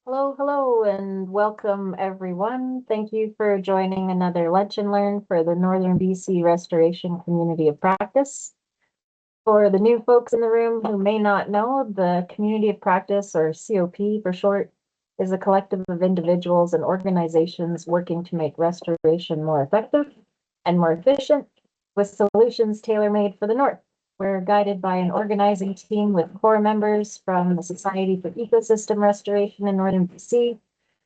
Hello, and welcome everyone. Thank you for joining another Lunch and Learn for the Northern BC Restoration Community of Practice. For the new folks in the room who may not know, the Community of Practice, or COP for short, is a collective of individuals and organizations working to make restoration more effective and more efficient, with solutions tailor-made for the North. We're guided by an organizing team with core members from the Society for Ecosystem Restoration in Northern BC,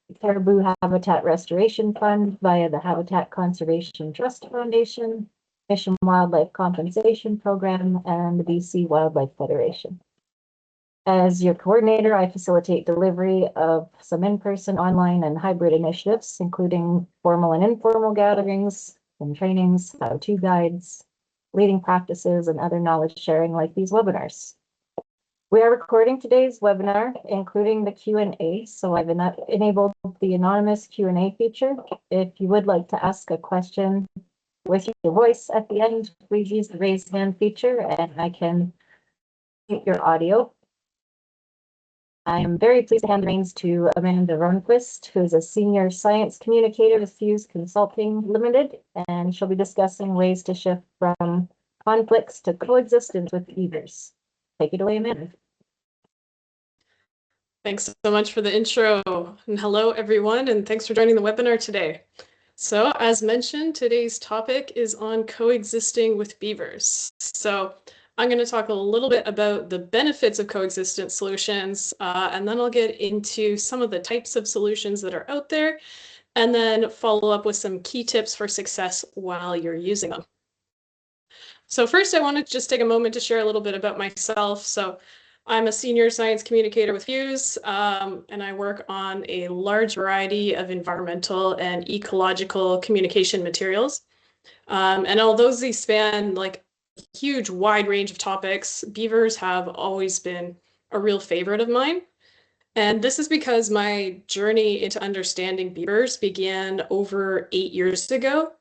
the Caribou Habitat Restoration Fund via the Habitat Conservation Trust Foundation, Mission Wildlife Compensation Program, and the BC Wildlife Federation. As your coordinator, I facilitate delivery of some in-person, online, and hybrid initiatives, including formal and informal gatherings and trainings, how-to guides, leading practices, and other knowledge sharing like these webinars. We are recording today's webinar, including the Q&A, so I've enabled the anonymous Q&A feature. If you would like to ask a question with your voice at the end, please use the raise hand feature and I can mute your audio. I am very pleased to hand the reins to Amanda Ronnquist, who is a senior science communicator with Fuse Consulting Limited, and she'll be discussing ways to shift from conflicts to coexistence with beavers. Take it away, Amanda. Thanks so much for the intro, and hello everyone, and thanks for joining the webinar today. So as mentioned, today's topic is on coexisting with beavers. So I'm going to talk a little bit about the benefits of coexistence solutions, and then I'll get into some of the types of solutions that are out there, and then follow up with some key tips for success while you're using them. So first, I want to just take a moment to share a little bit about myself. So I'm a senior science communicator with Fuse, and I work on a large variety of environmental and ecological communication materials. And although these span like a huge wide range of topics, beavers have always been a real favorite of mine. And this is because my journey into understanding beavers began over 8 years ago.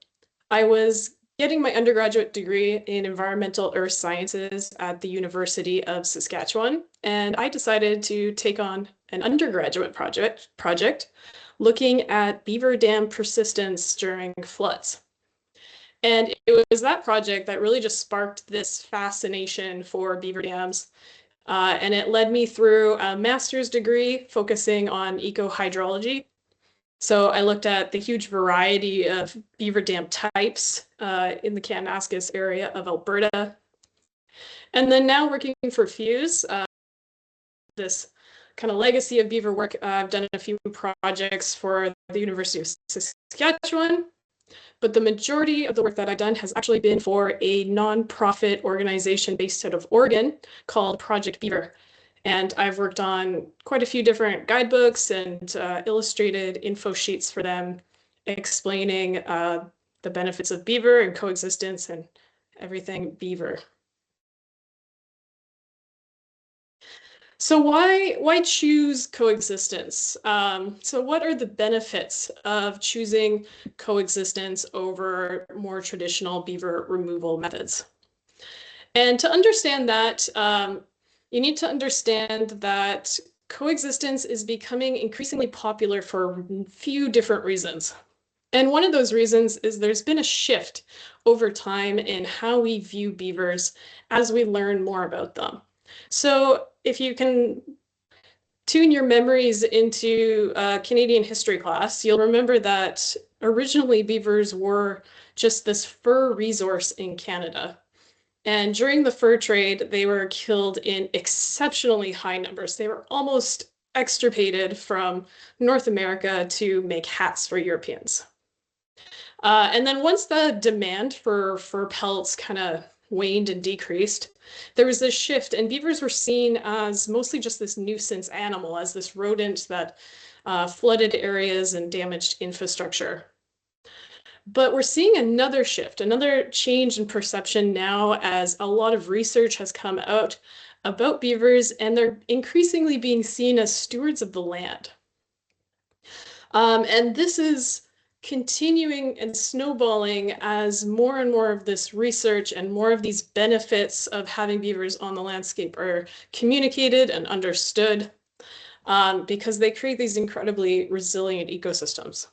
I was getting my undergraduate degree in environmental earth sciences at the University of Saskatchewan, and I decided to take on an undergraduate project looking at beaver dam persistence during floods. And it was that project that really just sparked this fascination for beaver dams. And it led me through a master's degree focusing on ecohydrology. So I looked at the huge variety of beaver dam types in the Kananaskis area of Alberta. And then now working for Fuse, this kind of legacy of beaver work, I've done a few projects for the University of Saskatchewan, but the majority of the work that I've done has actually been for a nonprofit organization based out of Oregon called Project Beaver. And I've worked on quite a few different guidebooks and illustrated info sheets for them, explaining the benefits of beaver and coexistence and everything beaver. So why choose coexistence? So what are the benefits of choosing coexistence over more traditional beaver removal methods? And to understand that, you need to understand that coexistence is becoming increasingly popular for a few different reasons. And one of those reasons is there's been a shift over time in how we view beavers as we learn more about them. So if you can tune your memories into Canadian history class, you'll remember that originally beavers were just this fur resource in Canada. And during the fur trade, they were killed in exceptionally high numbers. They were almost extirpated from North America to make hats for Europeans. And then once the demand for fur pelts kind of waned and decreased, there was this shift, and beavers were seen as mostly just this nuisance animal, as this rodent that flooded areas and damaged infrastructure. But we're seeing another shift, another change in perception now, as a lot of research has come out about beavers, and they're increasingly being seen as stewards of the land. And this is continuing and snowballing as more and more of this research and more of these benefits of having beavers on the landscape are communicated and understood. because they create these incredibly resilient ecosystems.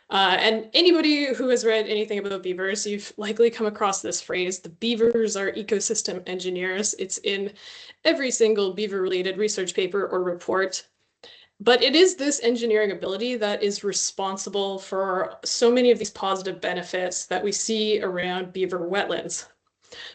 And anybody who has read anything about beavers, you've likely come across this phrase, the beavers are ecosystem engineers. It's in every single beaver-related research paper or report. But it is this engineering ability that is responsible for so many of these positive benefits that we see around beaver wetlands.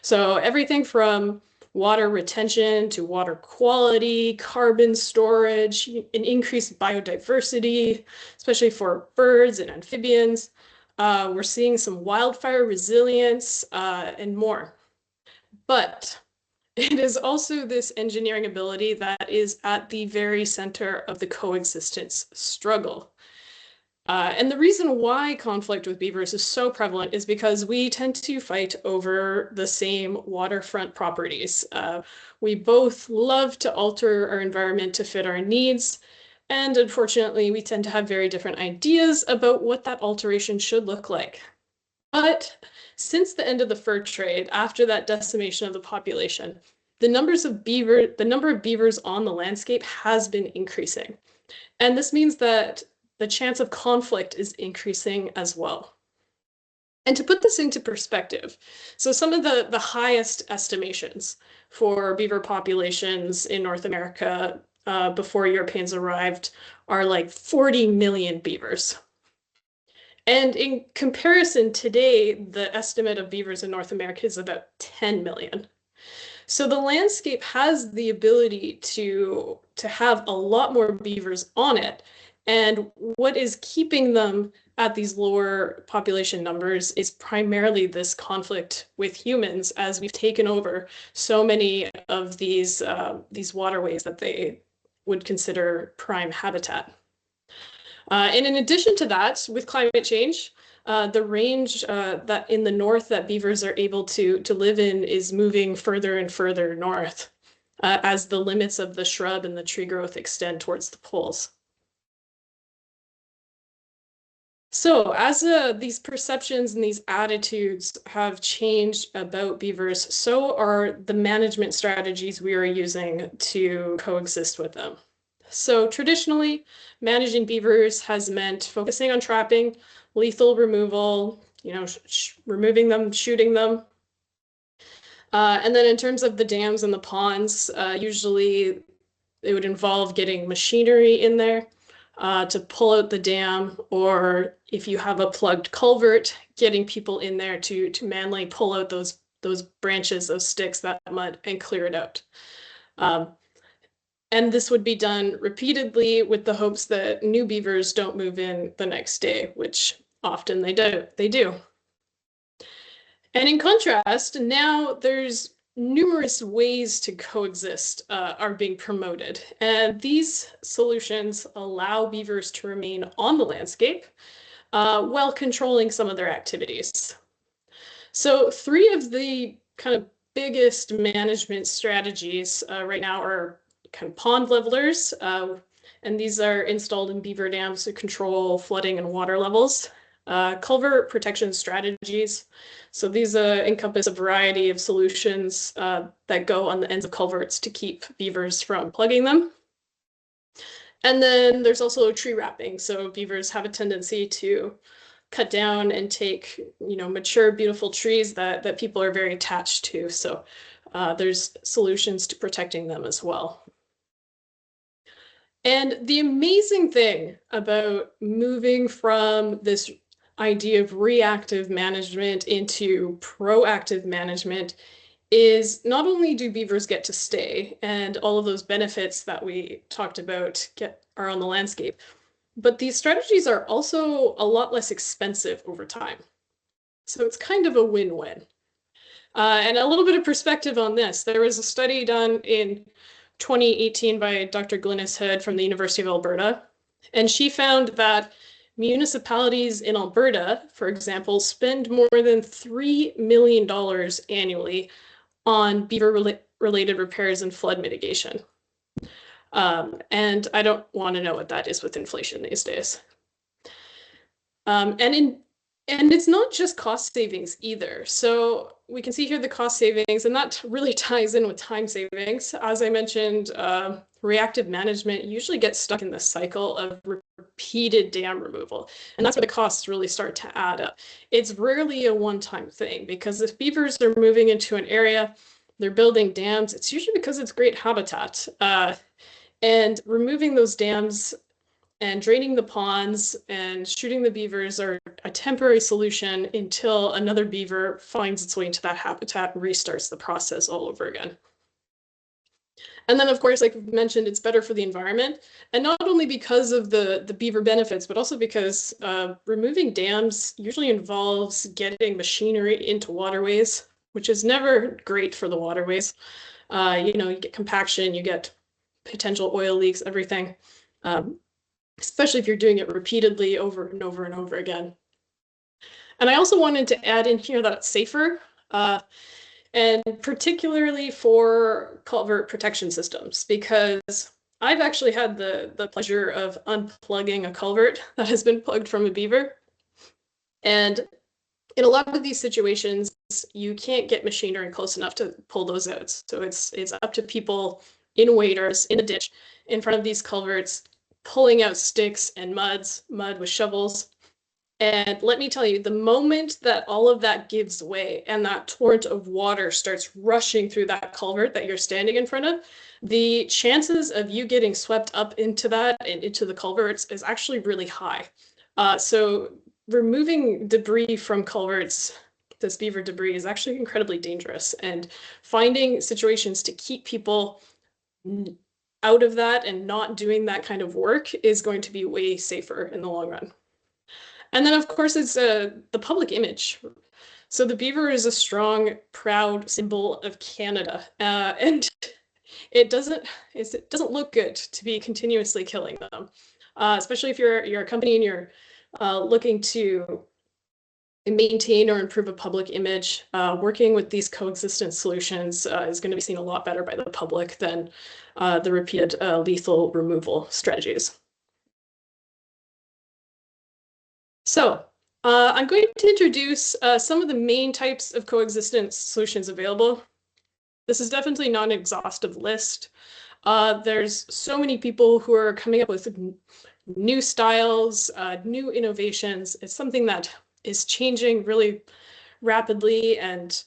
So everything from water retention to water quality, carbon storage, an increased biodiversity, especially for birds and amphibians. We're seeing some wildfire resilience and more. But it is also this engineering ability that is at the very center of the coexistence struggle. And the reason why conflict with beavers is so prevalent is because we tend to fight over the same waterfront properties. We both love to alter our environment to fit our needs. And unfortunately, we tend to have very different ideas about what that alteration should look like. But since the end of the fur trade, after that decimation of the population, the number of beavers on the landscape has been increasing. And this means that the chance of conflict is increasing as well. And to put this into perspective, so some of the highest estimations for beaver populations in North America before Europeans arrived are like 40 million beavers. And in comparison, today, the estimate of beavers in North America is about 10 million. So the landscape has the ability to have a lot more beavers on it. And what is keeping them at these lower population numbers is primarily this conflict with humans, as we've taken over so many of these waterways that they would consider prime habitat. And in addition to that, with climate change, the range that in the north that beavers are able to live in is moving further and further north as the limits of the shrub and the tree growth extend towards the poles. So as these perceptions and these attitudes have changed about beavers, so are the management strategies we are using to coexist with them. So traditionally, managing beavers has meant focusing on trapping, lethal removal, removing them, shooting them. And then in terms of the dams and the ponds, usually it would involve getting machinery in there to pull out the dam, or if you have a plugged culvert, getting people in there to manually pull out those branches, those sticks, that mud, and clear it out. And this would be done repeatedly with the hopes that new beavers don't move in the next day, which often they do. And in contrast, now there's numerous ways to coexist are being promoted. And these solutions allow beavers to remain on the landscape while controlling some of their activities. So 3 of the kind of biggest management strategies right now are kind of pond levelers, and these are installed in beaver dams to control flooding and water levels. Culvert protection strategies. So these encompass a variety of solutions that go on the ends of culverts to keep beavers from plugging them. And then there's also tree wrapping. So beavers have a tendency to cut down and take, mature, beautiful trees that people are very attached to. So there's solutions to protecting them as well. And the amazing thing about moving from this idea of reactive management into proactive management is not only do beavers get to stay and all of those benefits that we talked about are on the landscape, but these strategies are also a lot less expensive over time. So it's kind of a win-win. And a little bit of perspective on this. There was a study done in 2018 by Dr. Glynis Hood from the University of Alberta, and she found that municipalities in Alberta, for example, spend more than $3 million annually on beaver-related repairs and flood mitigation. And I don't want to know what that is with inflation these days. And it's not just cost savings either. So we can see here the cost savings, and that really ties in with time savings. As I mentioned, reactive management usually gets stuck in the cycle of repeated dam removal. And that's where the costs really start to add up. It's rarely a one-time thing, because if beavers are moving into an area, they're building dams, it's usually because it's great habitat. And removing those dams and draining the ponds and shooting the beavers are a temporary solution until another beaver finds its way into that habitat and restarts the process all over again. And then, of course, like I mentioned, it's better for the environment. And not only because of the beaver benefits, but also because removing dams usually involves getting machinery into waterways, which is never great for the waterways. You know, you get compaction, you get potential oil leaks, everything, especially if you're doing it repeatedly over and over and over again. And I also wanted to add in here that it's safer. And particularly for culvert protection systems, because I've actually had the pleasure of unplugging a culvert that has been plugged from a beaver. And in a lot of these situations, you can't get machinery close enough to pull those out. So it's up to people in waders, in the ditch, in front of these culverts, pulling out sticks and mud with shovels. And let me tell you, the moment that all of that gives way and that torrent of water starts rushing through that culvert that you're standing in front of, the chances of you getting swept up into that and into the culverts is actually really high. So removing debris from culverts, this beaver debris, is actually incredibly dangerous. And finding situations to keep people out of that and not doing that kind of work is going to be way safer in the long run. And then, of course, it's the public image. So the beaver is a strong, proud symbol of Canada, and it doesn't look good to be continuously killing them, especially if you're a company and you're looking to maintain or improve a public image. Working with these coexistence solutions is going to be seen a lot better by the public than the repeated lethal removal strategies. So I'm going to introduce some of the main types of coexistence solutions available. This is definitely not an exhaustive list. There's so many people who are coming up with new styles, new innovations. It's something that is changing really rapidly, and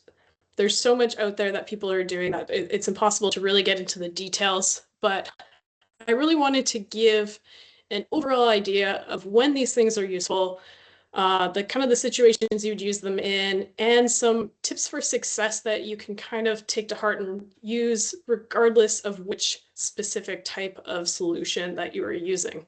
there's so much out there that people are doing that it's impossible to really get into the details. But I really wanted to give an overall idea of when these things are useful, the kind of the situations you'd use them in, and some tips for success that you can kind of take to heart and use regardless of which specific type of solution that you are using.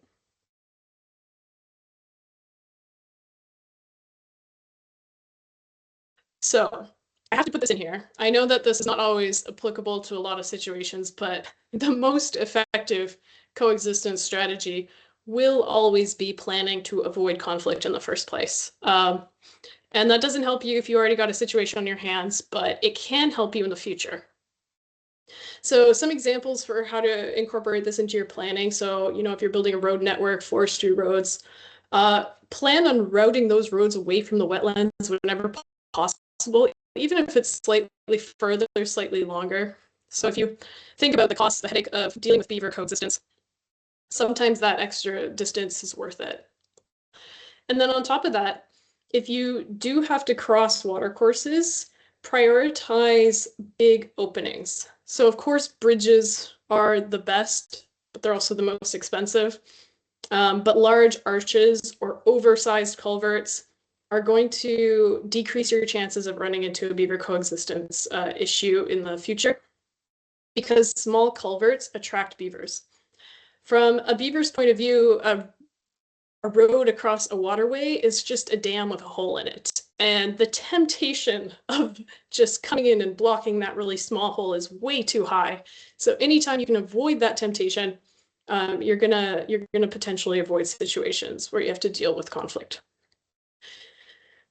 So I have to put this in here. I know that this is not always applicable to a lot of situations, but the most effective coexistence strategy will always be planning to avoid conflict in the first place. And that doesn't help you if you already got a situation on your hands, but it can help you in the future. So some examples for how to incorporate this into your planning. So, you know, if you're building a road network, forestry roads, plan on routing those roads away from the wetlands whenever possible, even if it's slightly further, slightly longer. So if you think about the cost, the headache of dealing with beaver coexistence, sometimes that extra distance is worth it. And then on top of that, if you do have to cross water courses, prioritize big openings. So of course, bridges are the best, but they're also the most expensive. But large arches or oversized culverts are going to decrease your chances of running into a beaver coexistence issue in the future, because small culverts attract beavers. From a beaver's point of view, a road across a waterway is just a dam with a hole in it. And the temptation of just coming in and blocking that really small hole is way too high. So anytime you can avoid that temptation, you're gonna potentially avoid situations where you have to deal with conflict.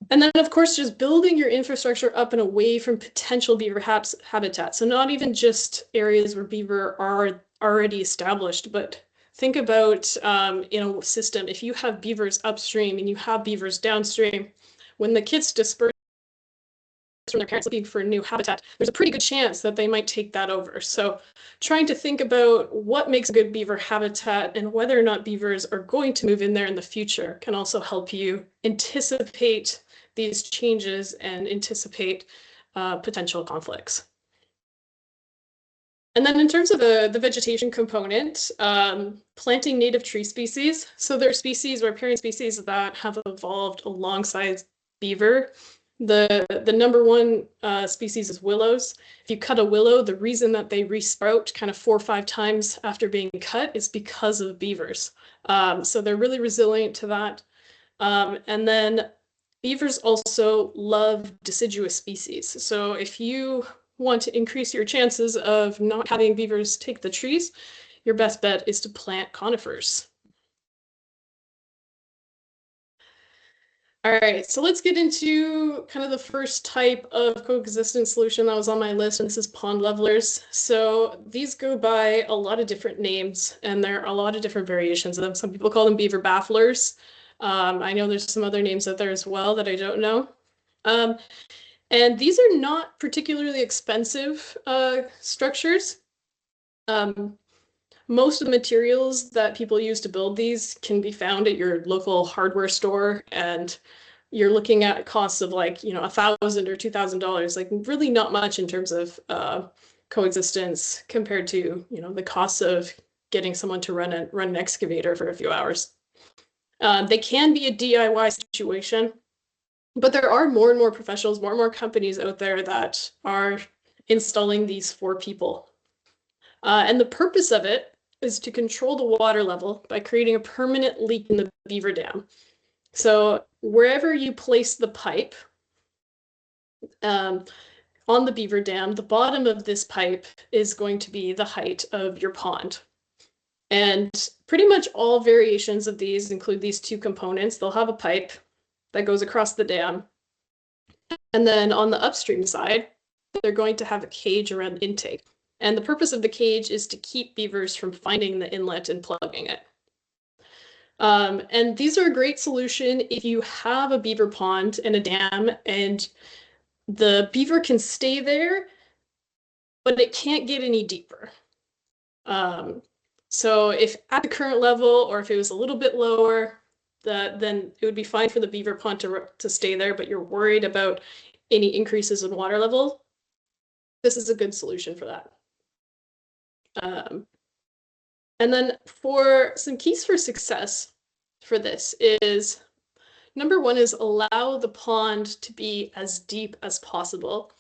And then, of course, just building your infrastructure up and away from potential beaver habitat. So not even just areas where beaver are already established, but think about in a system, if you have beavers upstream and you have beavers downstream, when the kids disperse from their parents looking for a new habitat, there's a pretty good chance that they might take that over. So trying to think about what makes a good beaver habitat and whether or not beavers are going to move in there in the future can also help you anticipate these changes and anticipate potential conflicts. And then in terms of the vegetation component, planting native tree species. So there are species or pairing species that have evolved alongside beaver. The number one species is willows. If you cut a willow, the reason that they resprout kind of 4 or 5 times after being cut is because of beavers. So they're really resilient to that. And then beavers also love deciduous species. So if you want to increase your chances of not having beavers take the trees, your best bet is to plant conifers. All right, so let's get into kind of the first type of coexistence solution that was on my list, and this is pond levelers. So these go by a lot of different names, and there are a lot of different variations of them. Some people call them beaver bafflers. I know there's some other names out there as well that I don't know. And these are not particularly expensive structures. Most of the materials that people use to build these can be found at your local hardware store, and you're looking at costs of like, $1,000 or $2,000, like really not much in terms of coexistence compared to, the costs of getting someone to run an excavator for a few hours. They can be a DIY situation, but there are more and more professionals, more and more companies out there that are installing these for people. And the purpose of it is to control the water level by creating a permanent leak in the beaver dam. So wherever you place the pipe on the beaver dam, the bottom of this pipe is going to be the height of your pond. And pretty much all variations of these include these two components. They'll have a pipe that goes across the dam. And then on the upstream side, they're going to have a cage around the intake. And the purpose of the cage is to keep beavers from finding the inlet and plugging it. And these are a great solution if you have a beaver pond and a dam and the beaver can stay there, but it can't get any deeper. So if at the current level, or if it was a little bit lower, then it would be fine for the beaver pond to stay there, but you're worried about any increases in water level, this is a good solution for that. And then for some keys for success for this is, number one is allow the pond to be as deep as possible.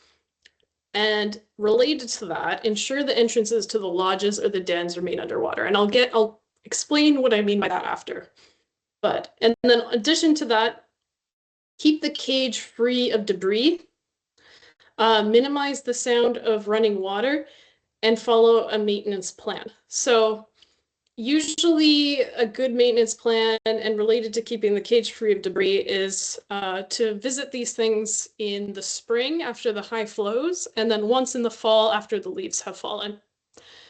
And related to that, ensure the entrances to the lodges or the dens remain underwater. And I'll explain what I mean by that after. And then in addition to that, keep the cage free of debris, minimize the sound of running water, and follow a maintenance plan. So usually a good maintenance plan and related to keeping the cage free of debris is to visit these things in the spring after the high flows, and then once in the fall after the leaves have fallen.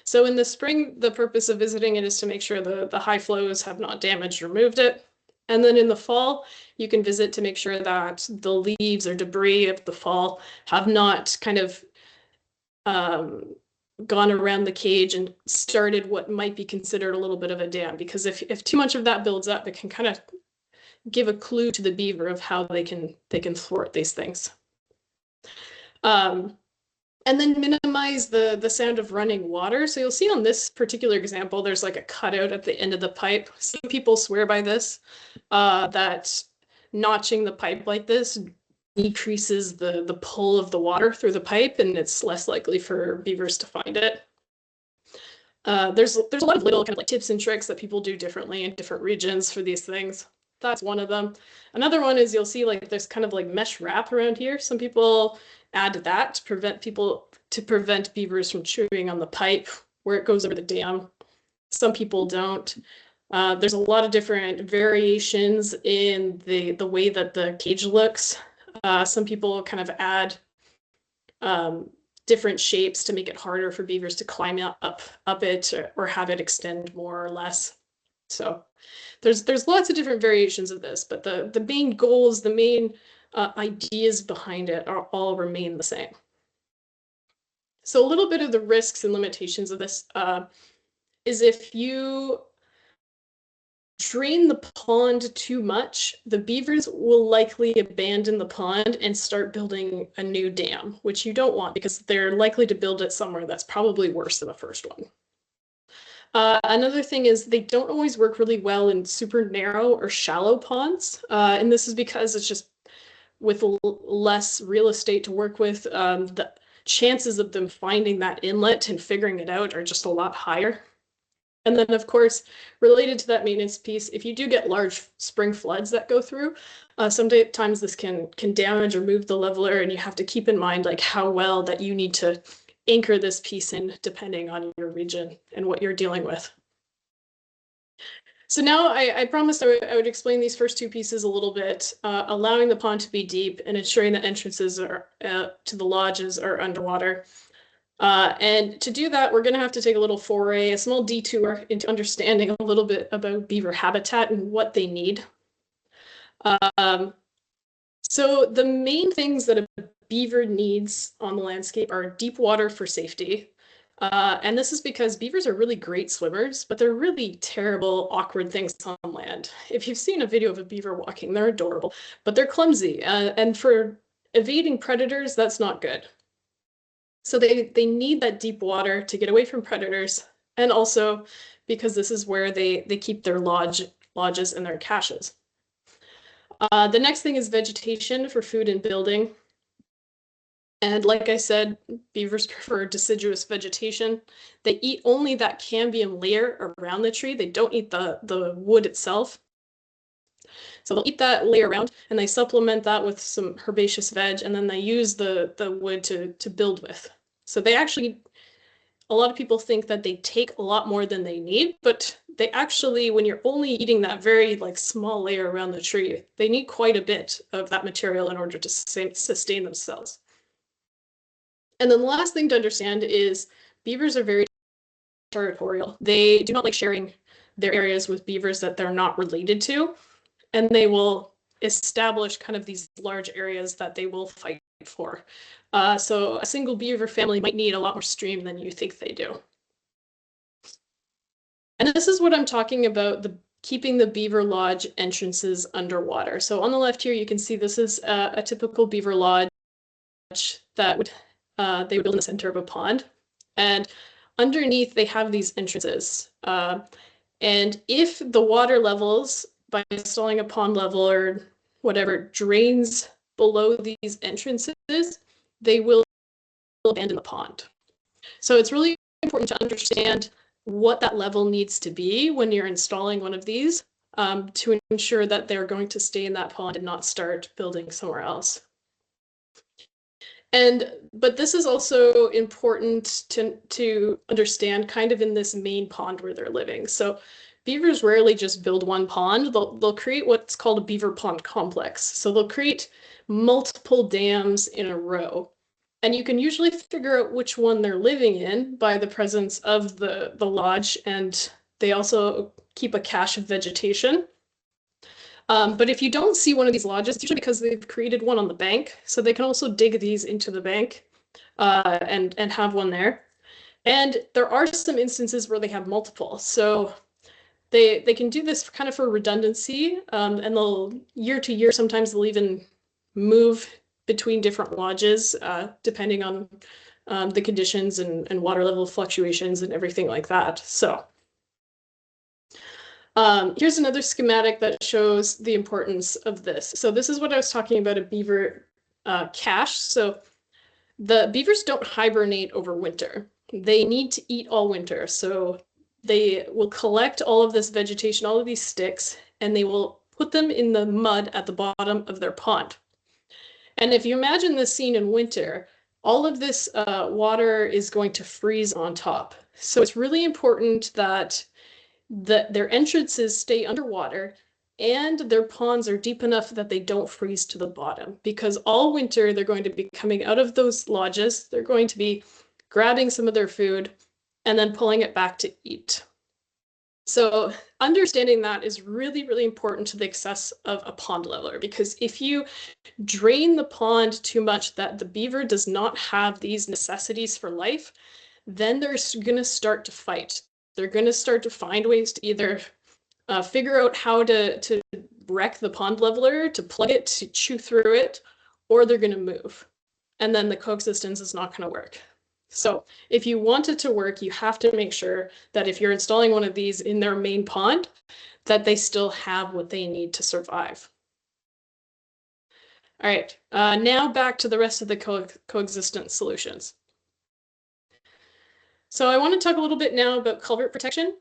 So in the spring, the purpose of visiting it is to make sure the high flows have not damaged or moved it. And then in the fall, you can visit to make sure that the leaves or debris of the fall have not kind of gone around the cage and started what might be considered a little bit of a dam, because if too much of that builds up, it can kind of give a clue to the beaver of how they can thwart these things. And then minimize the sound of running water. So you'll see on this particular example, there's like a cutout at the end of the pipe. Some people swear by this, that notching the pipe like this decreases the pull of the water through the pipe, and it's less likely for beavers to find it. There's a lot of little kind of like tips and tricks that people do differently in different regions for these things. That's one of them. Another one is you'll see like there's kind of like mesh wrap around here. Some people add that to prevent beavers from chewing on the pipe where it goes over the dam. Some people don't. There's a lot of different variations in the way that the cage looks. Some people kind of add different shapes to make it harder for beavers to climb up it or have it extend more or less. So there's lots of different variations of this, but the main goals, the main ideas behind it are all remain the same. So a little bit of the risks and limitations of this is if you drain the pond too much, the beavers will likely abandon the pond and start building a new dam, which you don't want because they're likely to build it somewhere that's probably worse than the first one. Another thing is they don't always work really well in super narrow or shallow ponds. And this is because it's just with less real estate to work with, the chances of them finding that inlet and figuring it out are just a lot higher. And then, of course, related to that maintenance piece, if you do get large spring floods that go through, sometimes this can damage or move the leveler, and you have to keep in mind like how well that you need to anchor this piece in depending on your region and what you're dealing with. So now I promised I would explain these first two pieces a little bit, allowing the pond to be deep and ensuring that entrances are, to the lodges are underwater. And to do that, we're going to have to take a little foray, a small detour into understanding a little bit about beaver habitat and what they need. So the main things that a beaver needs on the landscape are deep water for safety. And this is because beavers are really great swimmers, but they're really terrible, awkward things on land. If you've seen a video of a beaver walking, they're adorable, but they're clumsy. And for evading predators, that's not good. So they need that deep water to get away from predators, and also because this is where they keep their lodges and their caches. The next thing is vegetation for food and building. And like I said, beavers prefer deciduous vegetation. They eat only that cambium layer around the tree. They don't eat the wood itself. So they'll eat that layer around and they supplement that with some herbaceous veg, and then they use the wood to build with. So they actually, a lot of people think that they take a lot more than they need, but they actually, when you're only eating that very like small layer around the tree, they need quite a bit of that material in order to sustain themselves. And then the last thing to understand is beavers are very territorial. They do not like sharing their areas with beavers that they're not related to, and they will establish kind of these large areas that they will fight for. So a single beaver family might need a lot more stream than you think they do. And this is what I'm talking about, keeping the beaver lodge entrances underwater. So on the left here, you can see this is a typical beaver lodge that they would build in the center of a pond. And underneath, they have these entrances. And if the water levels, by installing a pond level or whatever, drains below these entrances, they will abandon the pond. So it's really important to understand what that level needs to be when you're installing one of these, to ensure that they're going to stay in that pond and not start building somewhere else. But this is also important to understand kind of in this main pond where they're living. So beavers rarely just build one pond. They'll create what's called a beaver pond complex. So they'll create multiple dams in a row. And you can usually figure out which one they're living in by the presence of the lodge, and they also keep a cache of vegetation. But if you don't see one of these lodges, it's usually because they've created one on the bank. So they can also dig these into the bank and have one there. And there are some instances where they have multiple. So they can do this kind of for redundancy, and they'll year to year, sometimes they'll even move between different lodges, depending on the conditions and water level fluctuations and everything like that. So here's another schematic that shows the importance of this. So this is what I was talking about, a beaver cache. So the beavers don't hibernate over winter. They need to eat all winter. So they will collect all of this vegetation, all of these sticks, and they will put them in the mud at the bottom of their pond. And if you imagine this scene in winter, all of this water is going to freeze on top. So it's really important that their entrances stay underwater and their ponds are deep enough that they don't freeze to the bottom, because all winter they're going to be coming out of those lodges, they're going to be grabbing some of their food and then pulling it back to eat. So understanding that is really, really important to the success of a pond leveler, because if you drain the pond too much that the beaver does not have these necessities for life, then they're going to start to fight. They're going to start to find ways to either figure out how to wreck the pond leveler, to plug it, to chew through it, or they're going to move. And then the coexistence is not going to work. So if you want it to work, you have to make sure that if you're installing one of these in their main pond, that they still have what they need to survive. All right, now back to the rest of the coexistence solutions. So I want to talk a little bit now about culvert protection.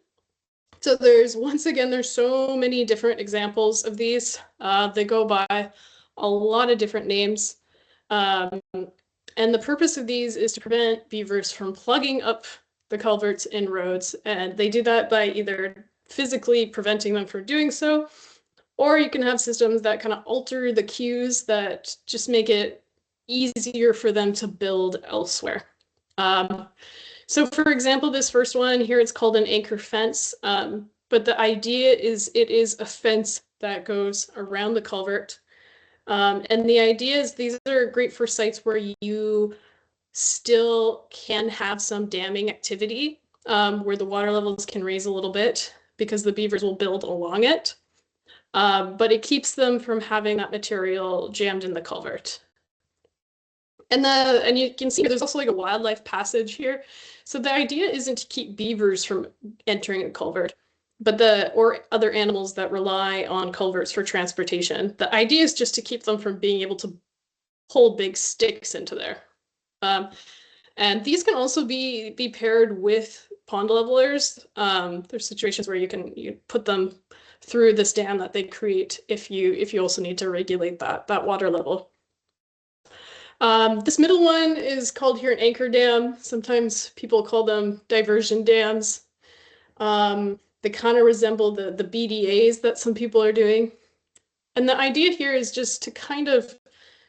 So once again, there's so many different examples of these. They go by a lot of different names. And the purpose of these is to prevent beavers from plugging up the culverts in roads. And they do that by either physically preventing them from doing so, or you can have systems that kind of alter the cues that just make it easier for them to build elsewhere. So for example, this first one here, it's called an anchor fence. But the idea is it is a fence that goes around the culvert. And the idea is these are great for sites where you still can have some damming activity, where the water levels can raise a little bit because the beavers will build along it. But it keeps them from having that material jammed in the culvert. And you can see there's also like a wildlife passage here. So the idea isn't to keep beavers from entering a culvert, but or other animals that rely on culverts for transportation. The idea is just to keep them from being able to pull big sticks into there. And these can also be paired with pond levelers. There's situations where you put them through this dam that they create if you also need to regulate that water level. This middle one is called here an anchor dam. Sometimes people call them diversion dams. They kind of resemble the BDAs that some people are doing. And the idea here is just to kind of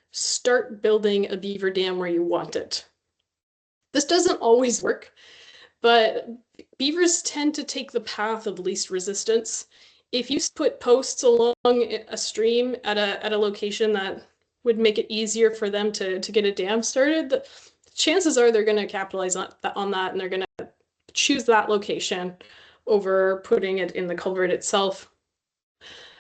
start building a beaver dam where you want it. This doesn't always work, but beavers tend to take the path of least resistance. If you put posts along a stream at a location that would make it easier for them to get a dam started, the chances are they're going to capitalize on that, and they're going to choose that location over putting it in the culvert itself.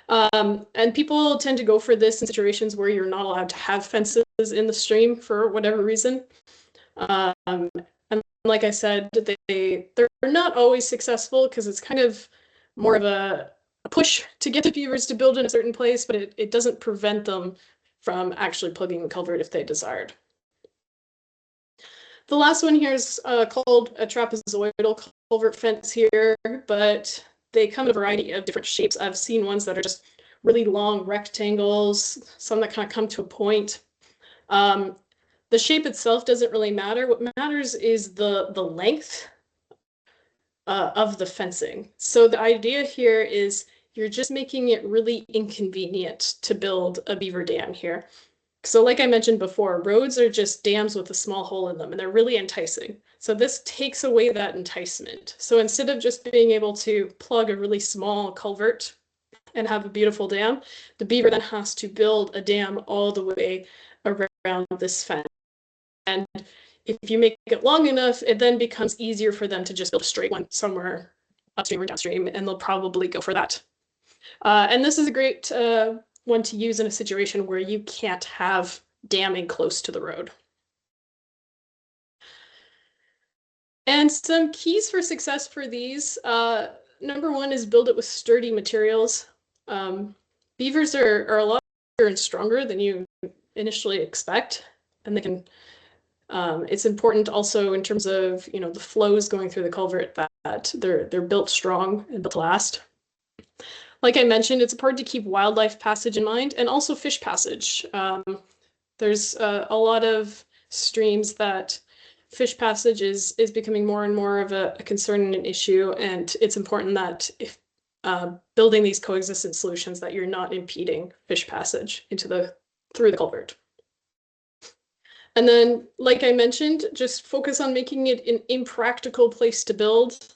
And people tend to go for this in situations where you're not allowed to have fences in the stream for whatever reason. And like I said, they're not always successful because it's kind of more of a push to get the beavers to build in a certain place, but it doesn't prevent them from actually plugging the culvert if they desired. The last one here is called a trapezoidal culvert fence here, but they come in a variety of different shapes. I've seen ones that are just really long rectangles, some that kind of come to a point. The shape itself doesn't really matter. What matters is the length of the fencing. So the idea here is you're just making it really inconvenient to build a beaver dam here. So like I mentioned before, roads are just dams with a small hole in them, and they're really enticing. So this takes away that enticement. So instead of just being able to plug a really small culvert and have a beautiful dam, the beaver then has to build a dam all the way around this fence. And if you make it long enough, it then becomes easier for them to just build a straight one somewhere upstream or downstream, and they'll probably go for that. And this is a great one to use in a situation where you can't have damming close to the road. And some keys for success for these, number one is build it with sturdy materials. Beavers are a lot bigger and stronger than you initially expect, and they can it's important also in terms of the flows going through the culvert that they're built strong and built to last. Like I mentioned, it's important to keep wildlife passage in mind, and also fish passage. There's a lot of streams that fish passage is becoming more and more of a concern and an issue, and it's important that if building these coexistence solutions that you're not impeding fish passage through the culvert. And then, like I mentioned, just focus on making it an impractical place to build.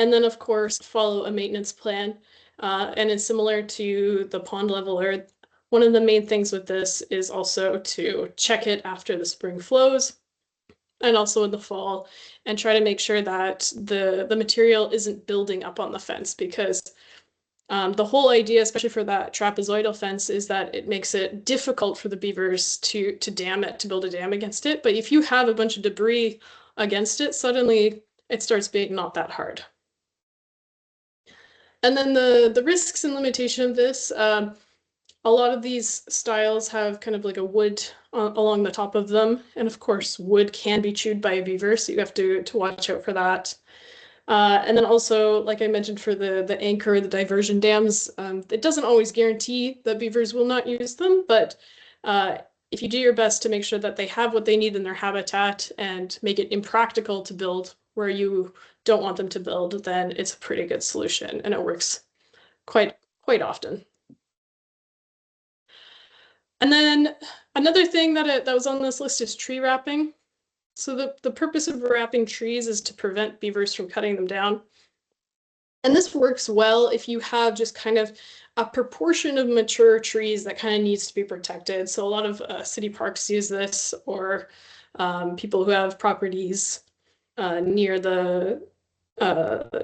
And then, of course, follow a maintenance plan. And it's similar to the pond leveler. One of the main things with this is also to check it after the spring flows and also in the fall, and try to make sure that the material isn't building up on the fence, because the whole idea, especially for that trapezoidal fence, is that it makes it difficult for the beavers to dam it, to build a dam against it. But if you have a bunch of debris against it, suddenly it starts being not that hard. And then the risks and limitation of this, a lot of these styles have kind of like a wood along the top of them. And of course, wood can be chewed by a beaver, so you have to watch out for that. And then also, like I mentioned, for the anchor, the diversion dams, it doesn't always guarantee that beavers will not use them, but if you do your best to make sure that they have what they need in their habitat and make it impractical to build where you don't want them to build, then it's a pretty good solution, and it works quite often. And then another thing that was on this list is tree wrapping. So the purpose of wrapping trees is to prevent beavers from cutting them down. And this works well if you have just kind of a proportion of mature trees that kind of needs to be protected. So a lot of city parks use this, or people who have properties near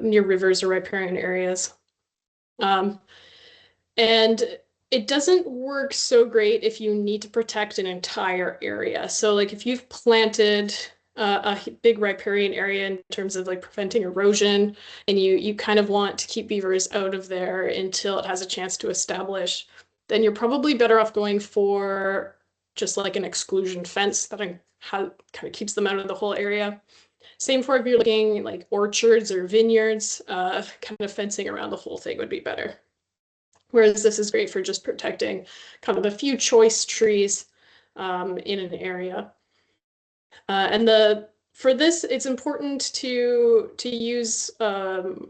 near rivers or riparian areas. And it doesn't work so great if you need to protect an entire area. So like if you've planted a big riparian area in terms of like preventing erosion, and you kind of want to keep beavers out of there until it has a chance to establish, then you're probably better off going for just like an exclusion fence that kind of keeps them out of the whole area. Same for if you're looking like orchards or vineyards, kind of fencing around the whole thing would be better. Whereas this is great for just protecting kind of a few choice trees in an area. And for this, it's important to use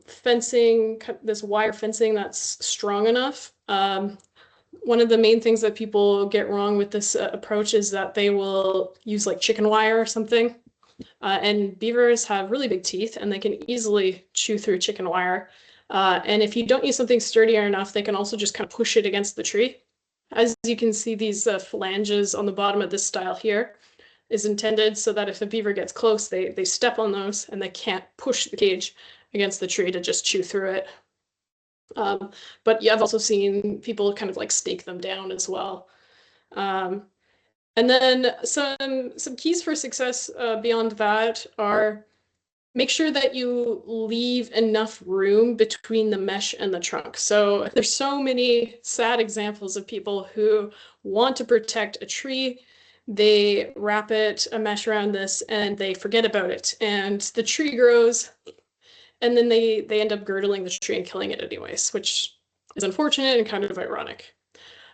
fencing, this wire fencing that's strong enough. One of the main things that people get wrong with this approach is that they will use like chicken wire or something. And beavers have really big teeth, and they can easily chew through chicken wire. And if you don't use something sturdier enough, they can also just kind of push it against the tree. As you can see, these phalanges on the bottom of this style here is intended so that if a beaver gets close, they step on those and they can't push the cage against the tree to just chew through it. But yeah, I've also seen people kind of like stake them down as well. And then some keys for success beyond that are: make sure that you leave enough room between the mesh and the trunk. So there's so many sad examples of people who want to protect a tree. They wrap a mesh around this, and they forget about it. And the tree grows, and then they end up girdling the tree and killing it anyways, which is unfortunate and kind of ironic.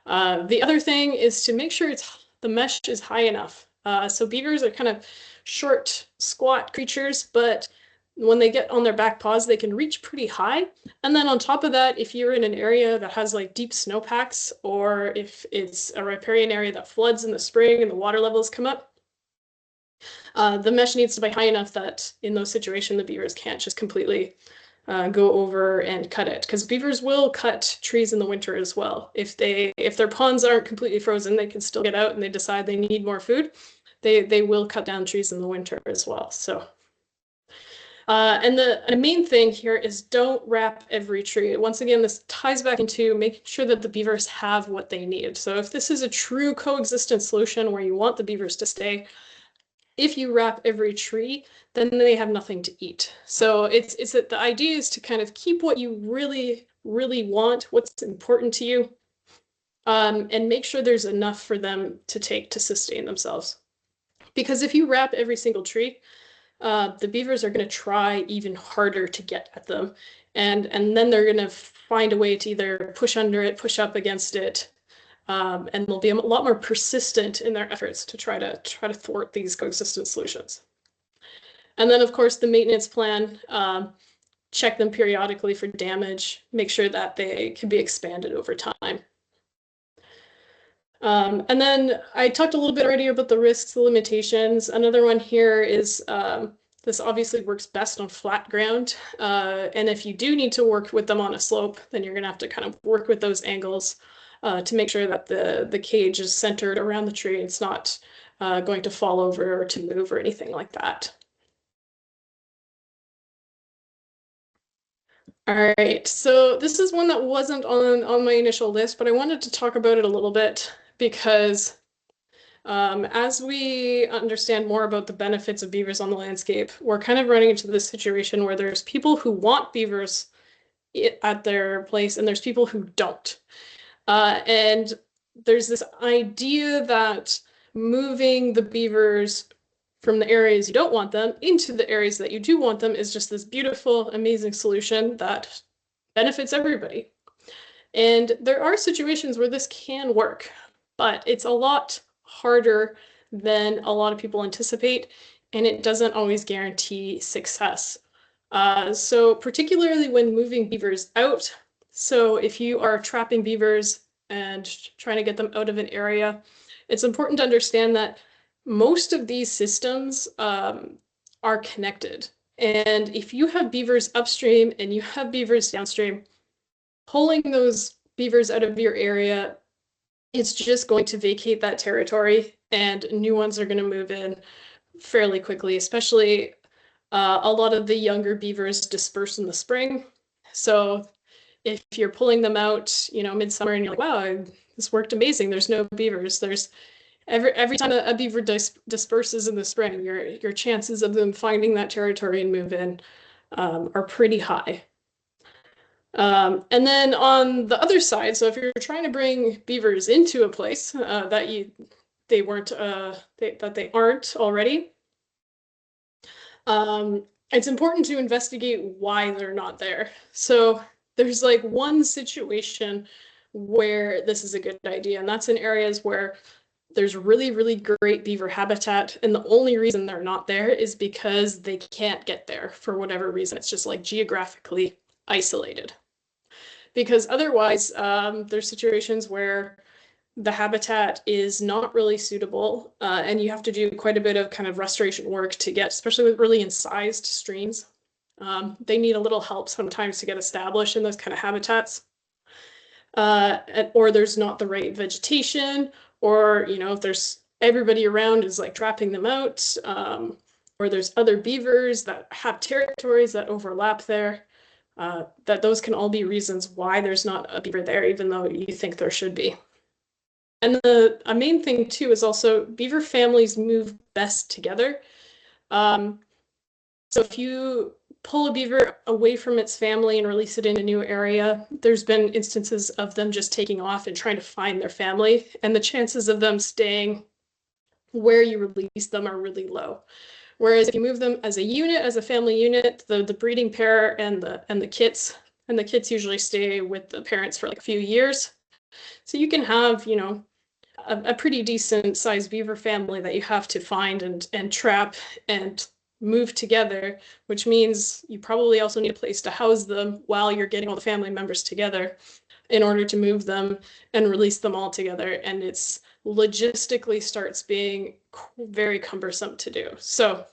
The other thing is to make sure the mesh is high enough. So beavers are kind of short, squat creatures, but when they get on their back paws, they can reach pretty high. And then on top of that, if you're in an area that has like deep snowpacks, or if it's a riparian area that floods in the spring and the water levels come up, the mesh needs to be high enough that in those situations, the beavers can't just completely go over and cut it, because beavers will cut trees in the winter as well. If their ponds aren't completely frozen, they can still get out and they decide they need more food. They will cut down trees in the winter as well. So, and the main thing here is don't wrap every tree. Once again, this ties back into making sure that the beavers have what they need. So if this is a true coexistence solution where you want the beavers to stay, if you wrap every tree, then they have nothing to eat. So it's that the idea is to kind of keep what you really, really want, what's important to you, and make sure there's enough for them to take to sustain themselves. Because if you wrap every single tree, the beavers are going to try even harder to get at them, and then they're going to find a way to either push under it, push up against it, and they'll be a lot more persistent in their efforts to try to thwart these coexistence solutions. And then, of course, the maintenance plan. Check them periodically for damage. Make sure that they can be expanded over time. And then I talked a little bit already about the risks, the limitations. Another one here is This obviously works best on flat ground. And if you do need to work with them on a slope, then you're going to have to kind of work with those angles to make sure that the cage is centered around the tree. It's not going to fall over or to move or anything like that. All right, so this is one that wasn't on my initial list, but I wanted to talk about it a little bit because as we understand more about the benefits of beavers on the landscape, we're kind of running into this situation where there's people who want beavers at their place and there's people who don't. And there's this idea that moving the beavers from the areas you don't want them into the areas that you do want them is just this beautiful, amazing solution that benefits everybody. And there are situations where this can work, but it's a lot harder than a lot of people anticipate, and it doesn't always guarantee success. So particularly when moving beavers out, so if you are trapping beavers and trying to get them out of an area, it's important to understand that most of these systems are connected. And if you have beavers upstream and you have beavers downstream, pulling those beavers out of your area, it's just going to vacate that territory and new ones are going to move in fairly quickly, especially a lot of the younger beavers disperse in the spring. So if you're pulling them out, midsummer and you're like, wow, this worked amazing. There's no beavers. There's every time a beaver disperses in the spring, your chances of them finding that territory and move in are pretty high. And then on the other side, so if you're trying to bring beavers into a place that they aren't already, it's important to investigate why they're not there. So there's like one situation where this is a good idea, and that's in areas where there's really, really great beaver habitat, and the only reason they're not there is because they can't get there for whatever reason. It's just like geographically isolated. Because otherwise, there's situations where the habitat is not really suitable, and you have to do quite a bit of kind of restoration work to get, especially with really incised streams. They need a little help sometimes to get established in those kind of habitats. Or there's not the right vegetation, or if there's everybody around is like trapping them out, or there's other beavers that have territories that overlap there. That those can all be reasons why there's not a beaver there, even though you think there should be. And a main thing too is also beaver families move best together. So if you pull a beaver away from its family and release it in a new area, there's been instances of them just taking off and trying to find their family, and the chances of them staying where you release them are really low. Whereas if you move them as a unit, as a family unit, the breeding pair and the kits usually stay with the parents for like a few years. So you can have, a pretty decent sized beaver family that you have to find and trap and move together, which means you probably also need a place to house them while you're getting all the family members together in order to move them and release them all together. And it's logistically starts being very cumbersome to do. So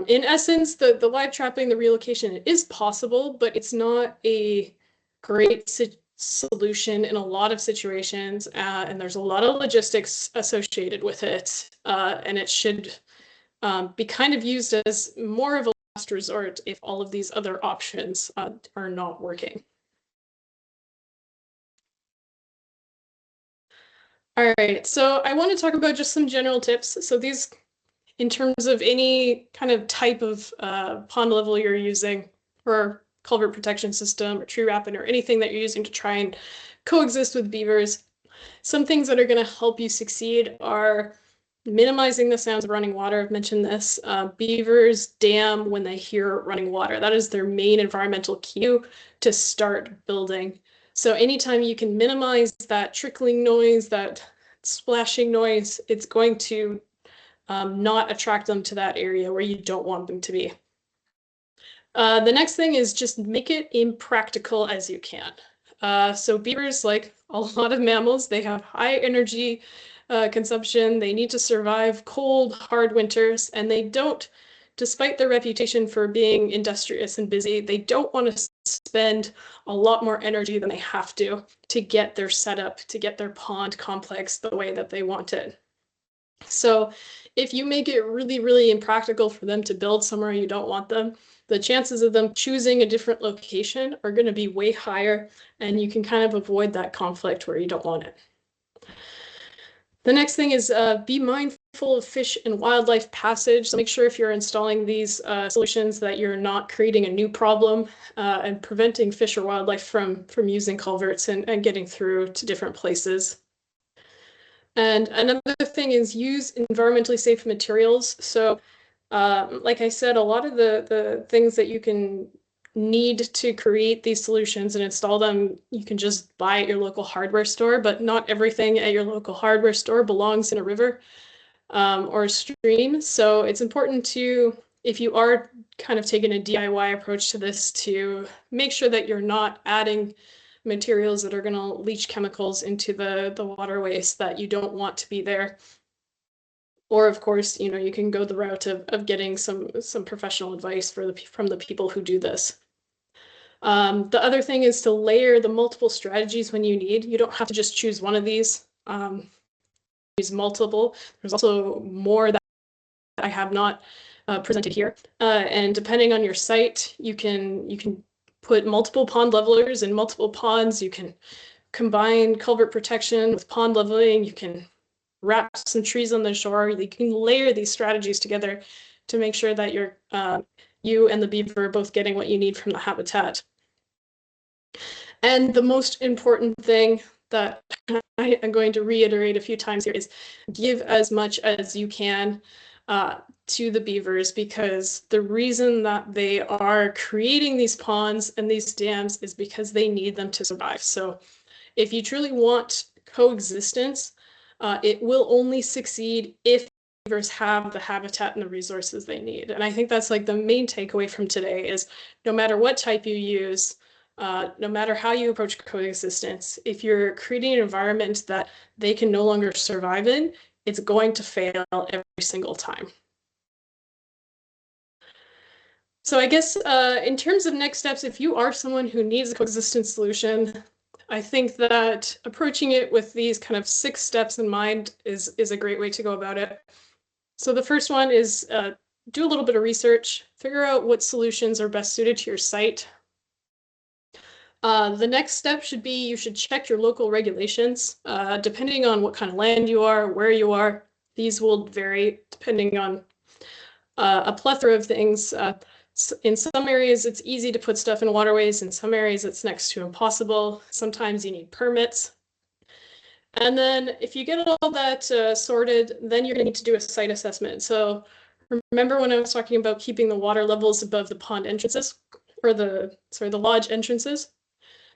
in essence, the live trapping, the relocation is possible, but it's not a great solution in a lot of situations, and there's a lot of logistics associated with it, and it should be kind of used as more of a last resort if all of these other options are not working. All right, so I want to talk about just some general tips. So these, in terms of any kind of type of pond level you're using, or culvert protection system, or tree wrapping, or anything that you're using to try and coexist with beavers, some things that are going to help you succeed are minimizing the sounds of running water. I've mentioned this. Beavers dam when they hear running water. That is their main environmental cue to start building. So anytime you can minimize that trickling noise, that splashing noise, it's going to not attract them to that area where you don't want them to be. The next thing is just make it impractical as you can. So beavers, like a lot of mammals, they have high energy consumption. They need to survive cold, hard winters, and they don't despite their reputation for being industrious and busy, they don't want to spend a lot more energy than they have to get their setup, to get their pond complex the way that they want it. So if you make it really, really impractical for them to build somewhere you don't want them, the chances of them choosing a different location are going to be way higher, and you can kind of avoid that conflict where you don't want it. The next thing is be mindful of fish and wildlife passage. So make sure if you're installing these solutions that you're not creating a new problem and preventing fish or wildlife from using culverts and getting through to different places. And another thing is use environmentally safe materials. So like I said, a lot of the things that you can need to create these solutions and install them, you can just buy at your local hardware store, but not everything at your local hardware store belongs in a river or a stream. So it's important to, if you are kind of taking a DIY approach to this, to make sure that you're not adding materials that are going to leach chemicals into the waterways that you don't want to be there. Or of course, you can go the route of getting some professional advice from the people who do this. The other thing is to layer the multiple strategies when you need. You don't have to just choose one of these. Use multiple. There's also more that I have not presented here. And depending on your site, you can put multiple pond levelers in multiple ponds. You can combine culvert protection with pond leveling. You can wrap some trees on the shore. You can layer these strategies together to make sure that you and the beaver are both getting what you need from the habitat. And the most important thing that I am going to reiterate a few times here is give as much as you can to the beavers, because the reason that they are creating these ponds and these dams is because they need them to survive. So if you truly want coexistence, it will only succeed if beavers have the habitat and the resources they need. And I think that's like the main takeaway from today is no matter what type you use, no matter how you approach coexistence, if you're creating an environment that they can no longer survive in, it's going to fail every single time. So I guess in terms of next steps, if you are someone who needs a coexistence solution, I think that approaching it with these kind of 6 steps in mind is a great way to go about it. So the first one is do a little bit of research, figure out what solutions are best suited to your site. The next step should be you should check your local regulations. Depending on what kind of land you are, where you are, these will vary depending on a plethora of things. In some areas, it's easy to put stuff in waterways. In some areas, it's next to impossible. Sometimes you need permits. And then if you get all that sorted, then you're going to need to do a site assessment. So remember when I was talking about keeping the water levels above the pond entrances, or the lodge entrances?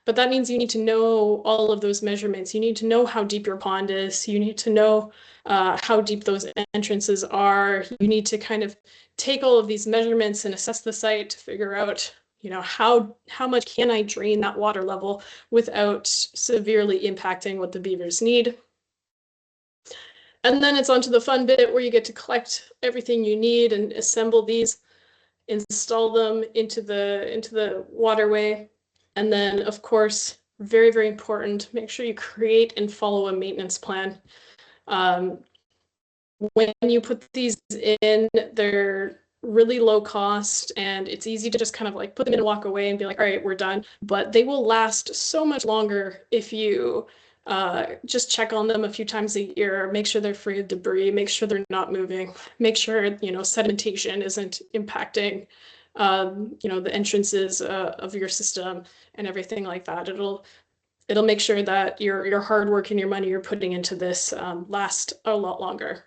But that means you need to know all of those measurements. You need to know how deep your pond is. You need to know how deep those entrances are. You need to kind of take all of these measurements and assess the site to figure out, how much can I drain that water level without severely impacting what the beavers need. And then it's on to the fun bit where you get to collect everything you need and assemble these, install them into the waterway. And then, of course, very, very important, make sure you create and follow a maintenance plan. When you put these in, they're really low cost, and it's easy to just kind of like put them in and walk away and be like, all right, we're done. But they will last so much longer if you just check on them a few times a year, make sure they're free of debris, make sure they're not moving, make sure, sedimentation isn't impacting the entrances of your system and everything like that. It'll make sure that your hard work and your money you're putting into this last a lot longer.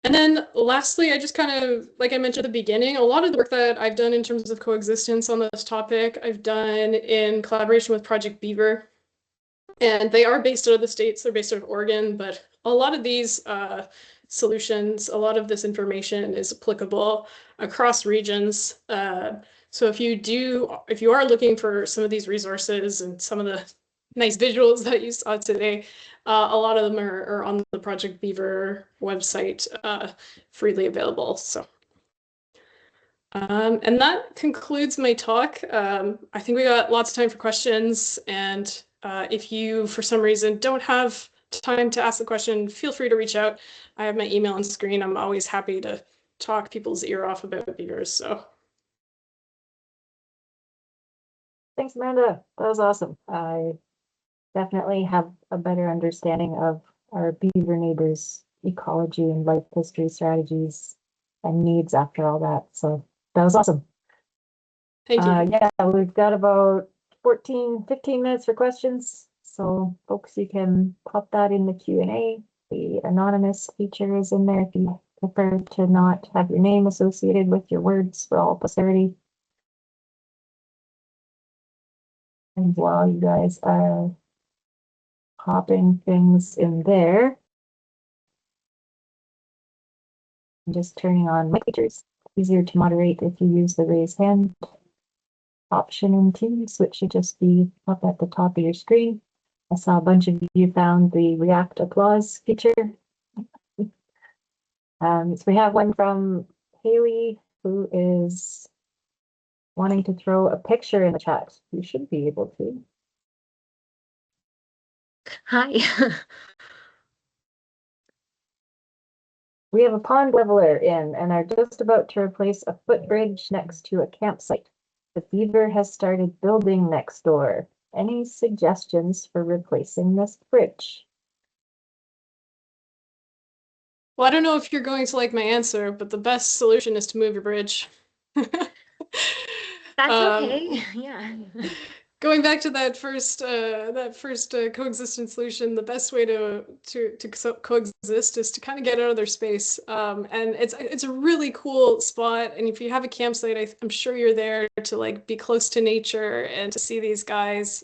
And then lastly, I just kind of, like I mentioned at the beginning, a lot of the work that I've done in terms of coexistence on this topic, I've done in collaboration with Project Beaver. And they are based out of the States, they're based out of Oregon, but a lot of these solutions, a lot of this information is applicable across regions. So if you are looking for some of these resources and some of nice visuals that you saw today. A lot of them are on the Project Beaver website, freely available. So, and that concludes my talk. I think we got lots of time for questions. And if you, for some reason, don't have time to ask the question, feel free to reach out. I have my email on screen. I'm always happy to talk people's ear off about beavers. So. Thanks, Amanda. That was awesome. I definitely have a better understanding of our beaver neighbors' ecology and life history strategies and needs after all that. So that was awesome. Thank you. Yeah, we've got about 15 minutes for questions. So folks, you can pop that in the Q&A. The anonymous feature is in there if you prefer to not have your name associated with your words for all posterity. And while you guys are popping things in there, I'm just turning on mic features. Easier to moderate if you use the raise hand option in Teams, which should just be up at the top of your screen. I saw a bunch of you found the React applause feature. So we have one from Haley, who is wanting to throw a picture in the chat. You should be able to. Hi. We have a pond leveler in and are just about to replace a footbridge next to a campsite. The beaver has started building next door. Any suggestions for replacing this bridge? Well, I don't know if you're going to like my answer, but the best solution is to move your bridge. That's okay. Yeah. Going back to that first coexistence solution, the best way to coexist is to kind of get out of their space. And it's a really cool spot. And if you have a campsite, I'm sure you're there to like be close to nature and to see these guys.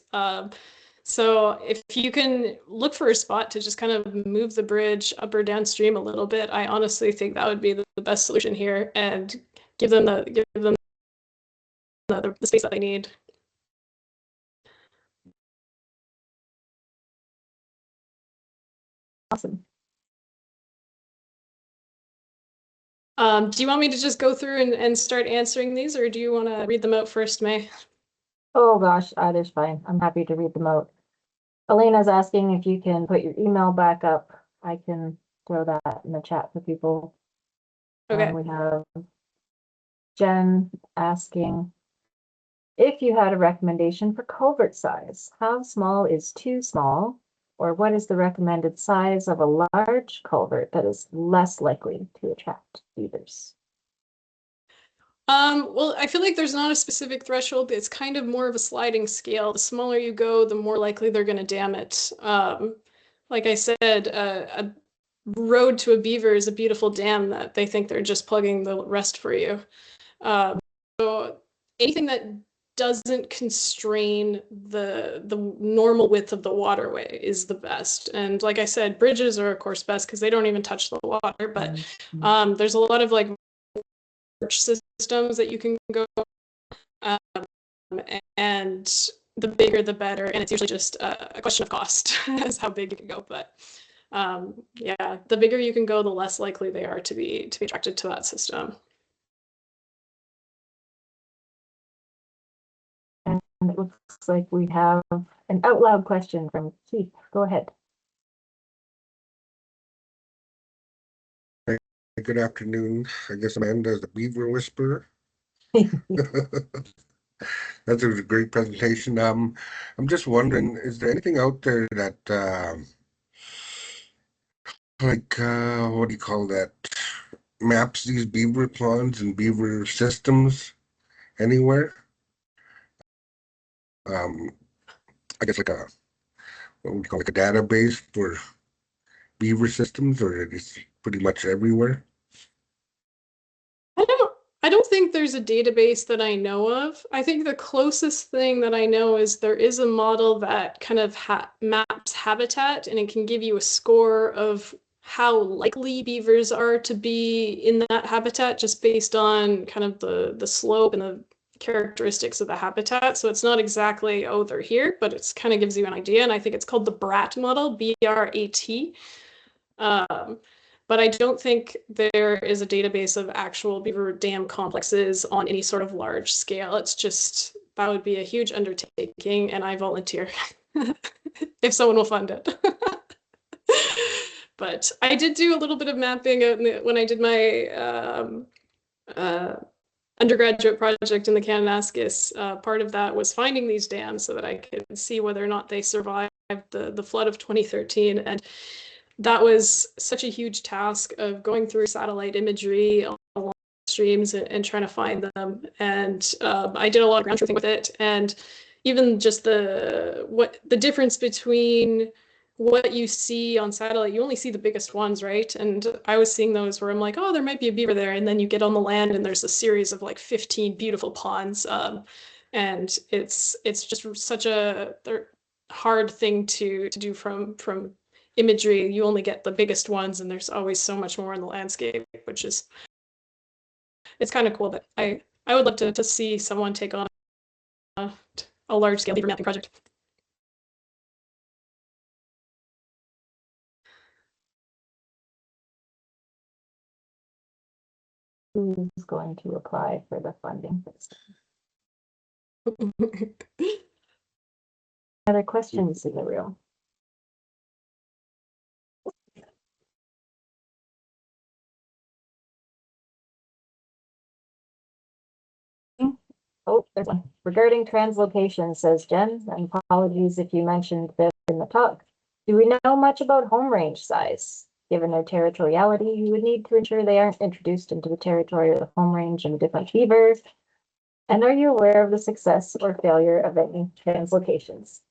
So if you can look for a spot to just kind of move the bridge up or downstream a little bit, I honestly think that would be the best solution here, and give them the space that they need. Awesome. Do you want me to just go through and start answering these, or do you want to read them out first, May? Oh gosh, either's fine. I'm happy to read them out. Elena's asking if you can put your email back up. I can throw that in the chat for people. Okay. We have Jen asking if you had a recommendation for culvert size. How small is too small? Or what is the recommended size of a large culvert that is less likely to attract beavers? Well, I feel like there's not a specific threshold. It's kind of more of a sliding scale. The smaller you go, the more likely they're going to dam it. Like I said, a road to a beaver is a beautiful dam that they think they're just plugging the rest for you. So anything that doesn't constrain the normal width of the waterway is the best. And like I said, bridges are of course best because they don't even touch the water. But there's a lot of like systems that you can go, and the bigger the better. And it's usually just a question of cost as how big you can go. But yeah, the bigger you can go, the less likely they are to be attracted to that system. And it looks like we have an out loud question from Keith. Go ahead. Good afternoon. I guess Amanda is the Beaver Whisperer. That's a great presentation. I'm just wondering, is there anything out there that what do you call that? Maps these beaver ponds and beaver systems anywhere? I guess like what would you call, like a database for beaver systems, or it's pretty much everywhere? I don't think there's a database that I know of. I think the closest thing that I know is there is a model that kind of maps habitat, and it can give you a score of how likely beavers are to be in that habitat just based on kind of the slope and the characteristics of the habitat. So it's not exactly, oh, they're here, but it's kind of gives you an idea. And I think it's called the BRAT model, B-R-A-T. But I don't think there is a database of actual beaver dam complexes on any sort of large scale. It's just, that would be a huge undertaking, and I volunteer if someone will fund it. But I did do a little bit of mapping when I did my undergraduate project in the Kananaskis. Part of that was finding these dams so that I could see whether or not they survived the flood of 2013. And that was such a huge task of going through satellite imagery along streams and trying to find them. And I did a lot of ground truthing with it. And even just the difference between what you see on satellite, you only see the biggest ones, right? And I was seeing those where I'm like, oh, there might be a beaver there. And then you get on the land and there's a series of like 15 beautiful ponds. And it's just such a hard thing to do from imagery. You only get the biggest ones, and there's always so much more in the landscape, which is, it's kind of cool. But I would love to see someone take on a large scale beaver mapping project. Who's going to apply for the funding? Other questions in the room? Oh, there's one. Regarding translocation, says Jen, and apologies if you mentioned this in the talk. Do we know much about home range size? Given their territoriality, you would need to ensure they aren't introduced into the territory of the home range of different beavers. And are you aware of the success or failure of any translocations?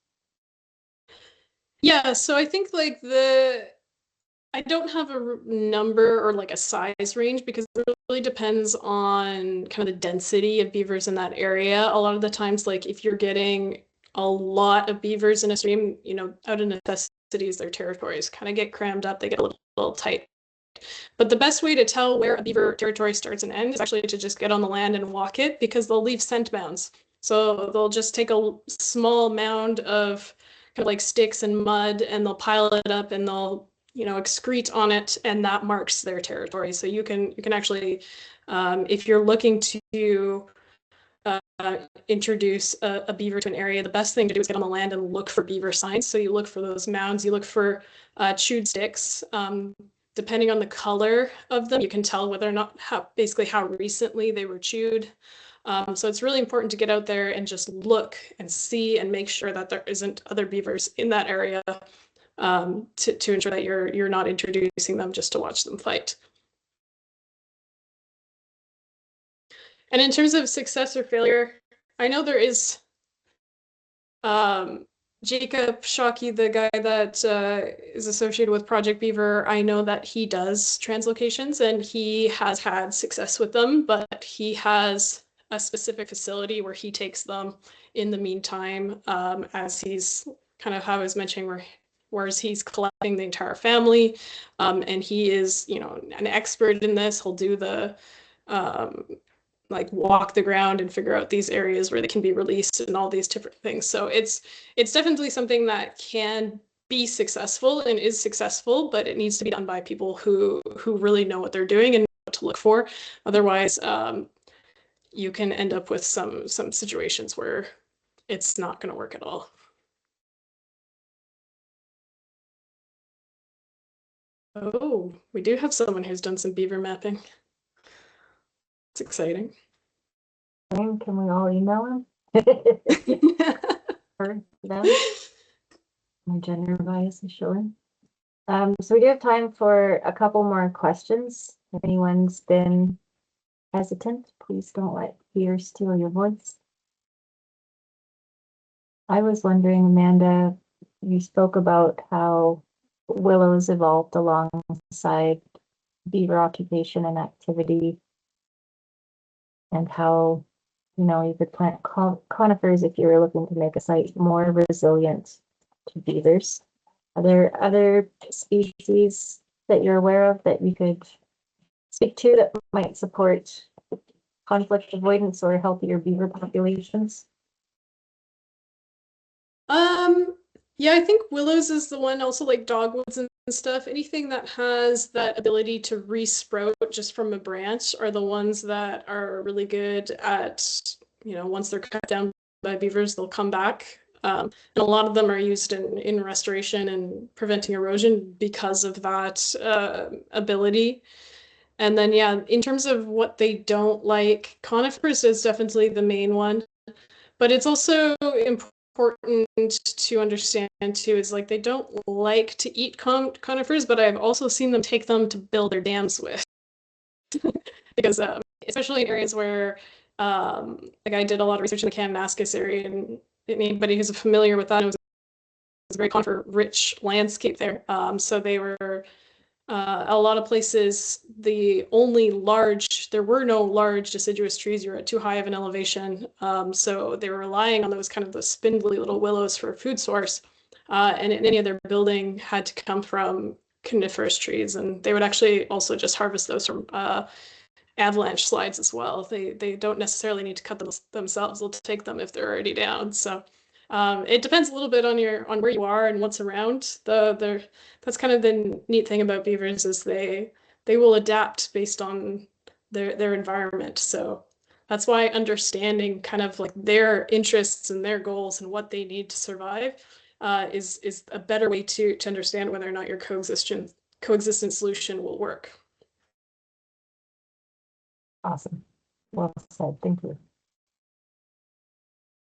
Yeah, so I think like I don't have a number or like a size range because it really depends on kind of the density of beavers in that area. A lot of the times, like if you're getting a lot of beavers in a stream, you know, out of necessities, their territories kind of get crammed up, they get a little tight. But the best way to tell where a beaver territory starts and ends is actually to just get on the land and walk it, because they'll leave scent mounds. So they'll just take a small mound of kind of like sticks and mud, and they'll pile it up and they'll, you know, excrete on it, and that marks their territory. So you can actually, if you're looking to introduce a beaver to an area, the best thing to do is get on the land and look for beaver signs. So you look for those mounds, you look for chewed sticks. Depending on the color of them, you can tell whether or not basically how recently they were chewed. So it's really important to get out there and just look and see and make sure that there isn't other beavers in that area, to ensure that you're not introducing them just to watch them fight. And in terms of success or failure, I know there is Jacob Shockey, the guy that is associated with Project Beaver. I know that he does translocations and he has had success with them, but he has a specific facility where he takes them in the meantime, as he's kind of how I was mentioning, whereas he's collecting the entire family, and he is, you know, an expert in this. He'll do the like walk the ground and figure out these areas where they can be released and all these different things. So it's definitely something that can be successful and is successful, but it needs to be done by people who really know what they're doing and know what to look for. Otherwise, you can end up with some situations where it's not going to work at all. Oh, we do have someone who's done some beaver mapping. It's exciting. Can we all email him? For them? My gender bias is showing. So we do have time for a couple more questions. If anyone's been hesitant, please don't let fear steal your voice. I was wondering, Amanda, you spoke about how willows evolved alongside beaver occupation and activity, and how, you know, you could plant conifers if you were looking to make a site more resilient to beavers. Are there other species that you're aware of that you could speak to that might support conflict avoidance or healthier beaver populations? Yeah, I think willows is the one, also like dogwoods and stuff. Anything that has that ability to resprout just from a branch are the ones that are really good at, once they're cut down by beavers, they'll come back. And a lot of them are used in restoration and preventing erosion because of that ability. And then, yeah, in terms of what they don't like, conifers is definitely the main one. But it's also important to understand too, is like they don't like to eat conifers, but I've also seen them take them to build their dams with. Because especially in areas where like I did a lot of research in the Kananaskis area, and anybody who's familiar with that, it was a very conifer rich landscape there. So they were a lot of places, there were no large deciduous trees. You were at too high of an elevation. So they were relying on those kind of the spindly little willows for a food source. And any of their building had to come from coniferous trees. And they would actually also just harvest those from avalanche slides as well. They don't necessarily need to cut them themselves. They'll take them if they're already down. So it depends a little bit on where you are and what's around. That's kind of the neat thing about beavers, is they will adapt based on their environment. So that's why understanding kind of like their interests and their goals and what they need to survive is a better way to understand whether or not your coexistence solution will work. Awesome. Well said. Thank you.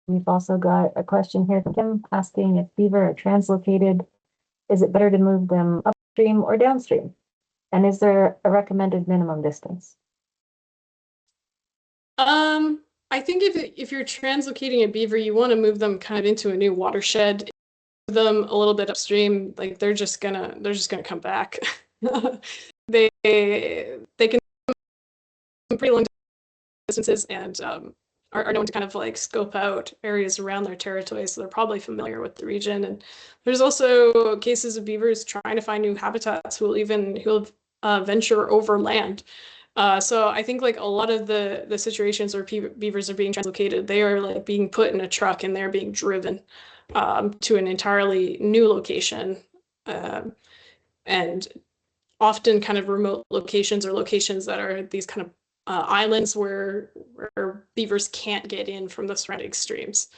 We've also got a question here from Kim asking, if beaver are translocated, is it better to move them upstream or downstream? And is there a recommended minimum distance? I think if you're translocating a beaver, you want to move them kind of into a new watershed. Move them a little bit upstream, like they're just gonna come back. They can pretty long distances, and are known to kind of like scope out areas around their territory, so they're probably familiar with the region. And there's also cases of beavers trying to find new habitats who'll venture over land. So I think like a lot of the situations where beavers are being translocated, they are like being put in a truck and they're being driven to an entirely new location, and often kind of remote locations, or locations that are these kind of islands where beavers can't get in from the surrounding streams.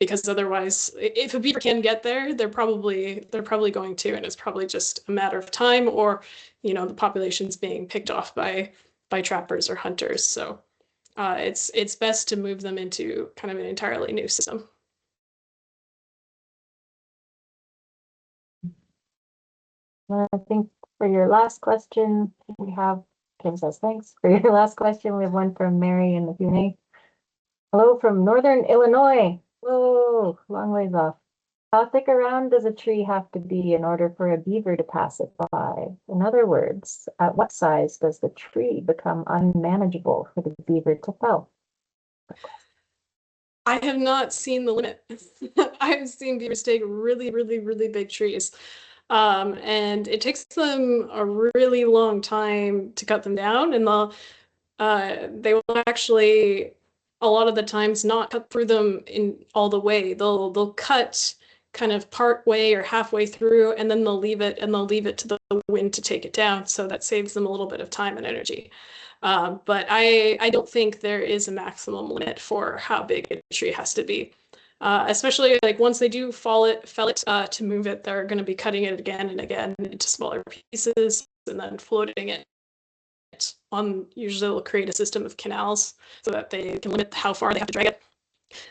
Because otherwise, if a beaver can get there, they're probably going to, and it's probably just a matter of time, or the population's being picked off by trappers or hunters. So it's best to move them into kind of an entirely new system. I think for your last question, we have, Kim says, thanks. For your last question, we have one from Mary in the Q&A. Hello from Northern Illinois. Whoa, long ways off. How thick around does a tree have to be in order for a beaver to pass it by? In other words, at what size does the tree become unmanageable for the beaver to fell? I have not seen the limit. I've seen beavers take really, really, really big trees. And it takes them a really long time to cut them down, and they will actually, a lot of the times, not cut through them in all the way. They'll cut kind of part way or halfway through, and then they'll leave it to the wind to take it down. So that saves them a little bit of time and energy. But I don't think there is a maximum limit for how big a tree has to be. Especially like once they do fell it to move it, they're going to be cutting it again and again into smaller pieces and then floating it on. Usually they'll create a system of canals so that they can limit how far they have to drag it,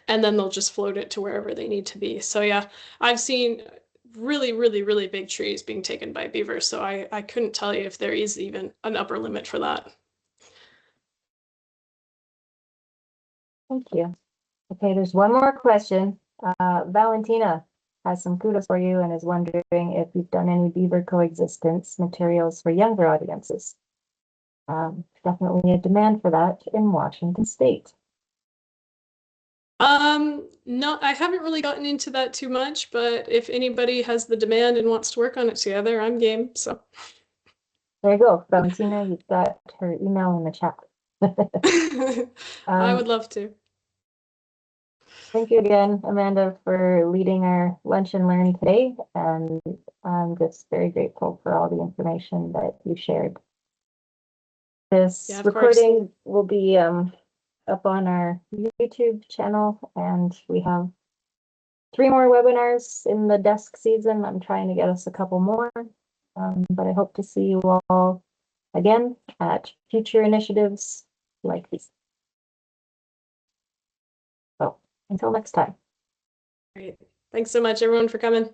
and then they'll just float it to wherever they need to be. So yeah, I've seen really, really, really big trees being taken by beavers, so I couldn't tell you if there is even an upper limit for that. Thank you. Okay, there's one more question. Valentina has some kudos for you and is wondering if you've done any beaver coexistence materials for younger audiences. Definitely a demand for that in Washington State. No, I haven't really gotten into that too much, but if anybody has the demand and wants to work on it together, I'm game. So there you go, Valentina. You've got her email in the chat. I would love to. Thank you again, Amanda, for leading our Lunch and Learn today. And I'm just very grateful for all the information that you shared. This Yeah, of recording will be up on our YouTube channel, and we have 3 more webinars in the desk season. I'm trying to get us a couple more, but I hope to see you all again at future initiatives like these. So until next time. Great. Thanks so much, everyone, for coming.